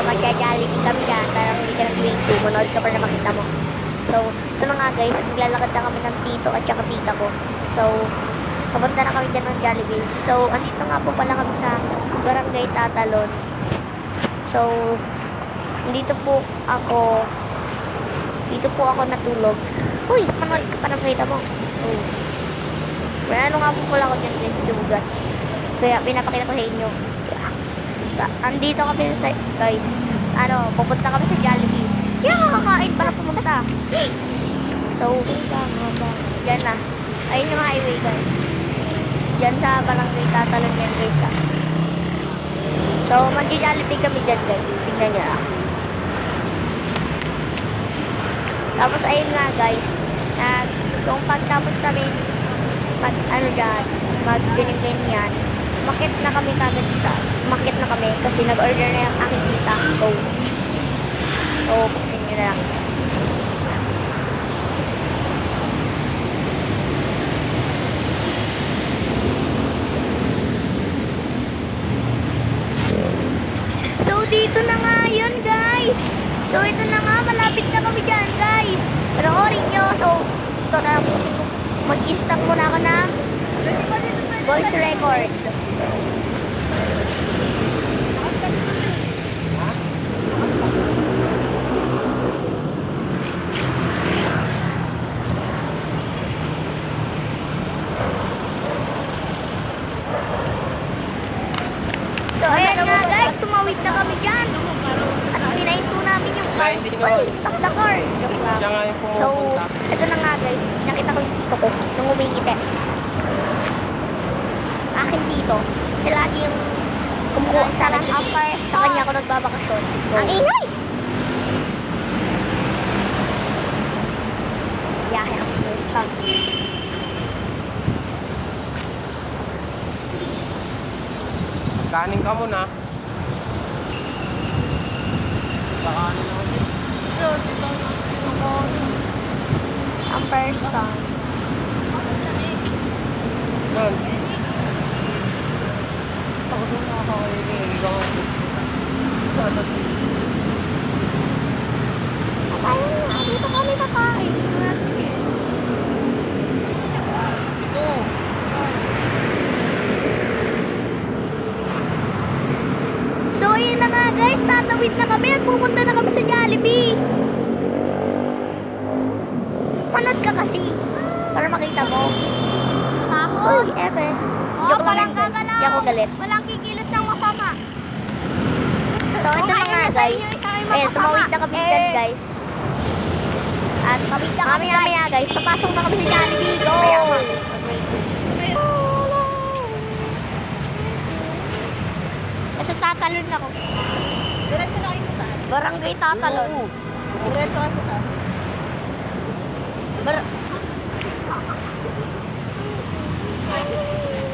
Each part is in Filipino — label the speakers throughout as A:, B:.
A: magja-Jollibee kami dyan. Parang hindi ka nag-grade 2. Manood ka pa na makita mo. So, ito na nga guys. Maglalakad na kami ng tito at saka tita ko. So, papunta na kami dyan ng Jollibee. So, andito nga po pala kami sa Barangay Tatalon. So, dito po ako natulog. Uy, manood ka pa na makita mo. Oh. May ano nga po pala ako dyan guys, sugat. Kaya pinapakita ko sa inyo. Andito kami sa, guys, pupunta kami sa Jollibee. Yan kakain para pumunta. So, yan na. Ayun yung highway guys. Diyan sa Barangay Tatalon yan guys. So, mag-Jollibee kami dyan guys. Tingnan nyo lang. Tapos ayun nga guys, kung pagtapos namin mag-ganyan, umakit na kami kagad sa taas. Umakit na kami kasi nag-order na yung aking tita. So, pakitin nyo na lang. So, dito na nga yun guys. So, ito na nga, malapit na kami dyan guys. Panoorin nyo. So, dito na lang po mag-stop muna ako ng voice record. So, ayan nga guys, tumawid na kami dyan. At pinahinto namin yung car. Uy, stop the car. Joke lang. So, ito na nga guys, nakita ko yung tito ko nung umingiti. Akin tito, siya lagi yung kumukuha sa akin kasi sa kanya ako nagbabakasyon. Ang ingay! Biyahe ang person.
B: Kanin ka muna. Kakanin ako din.
A: Ang person.
B: Saan? Ako doon nakakainin. Ikaw ang
A: Ayun nga, dito kami kakain.
B: ito.
A: So, ayun na nga guys, tatawid na kami at pupunta na kami sa Jollibee. Manood ka kasi, para makita mo. Uy, epe. Joke lang yan guys, hindi ako galit.
C: Walang kikilos ng masama.
A: So, ito na nga guys. Ayun, tumawid na kami dyan guys. At mamaya guys, papasok na kami sa Jollibee. Go!
C: Kasi tatalon ako. Diretso na kayo sa taas.
A: Barangay Tatalon.
C: Diretso ka sa taas.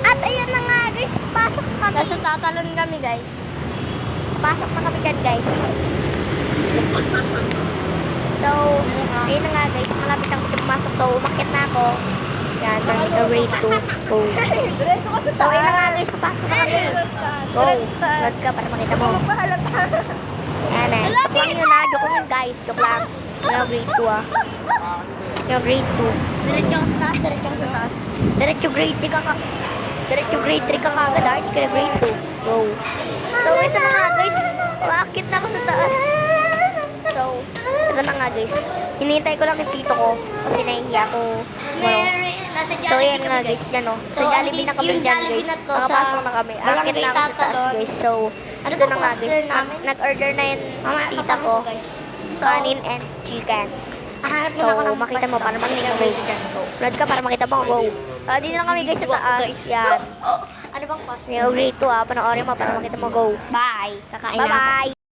A: At ayun na nga guys, pasok kami.
C: Kasi tatalon kami guys.
A: Pasok na kami dyan guys. So, ayun na nga guys, malapit ang pumasok. So, umakit na ako. Yan, parang ikaw grade 2. Oh.
C: Diretso ka sa taas.
A: So, ayun na nga guys, papasok na kami. Go, load ka para makita mo. Ayan eh, joke lang yun ha, joke lang yun guys, joke lang. Yung grade 2 ah. Yung grade 2.
C: Diretso ka sa taas, diretso ka sa taas.
A: Diretso grade 3 ka Diretso grade 3 ka kagad ha, hindi ka na grade 2. Go. So, ito na nga guys, umakit na ako sa taas. So, ito na nga guys, hinihintay ko lang yung tito ko kasi nahihiya ako. So, ayan nga guys, dyan o. Sa Jollibee na kami dyan guys. Nakapasok na kami. Akit na ako sa taas guys. So, ito na nga guys. Nag-order na yung tita ko. Kanin and chicken. So, makita mo para makita mo. Load ka para makita mo. Wow. Dito na kami guys sa taas. Yan.
C: Ano bang cost?
A: Yung grade 2 panoorin mo para makita mo. Go.
C: Bye. Kakain na ako.
A: Bye-bye.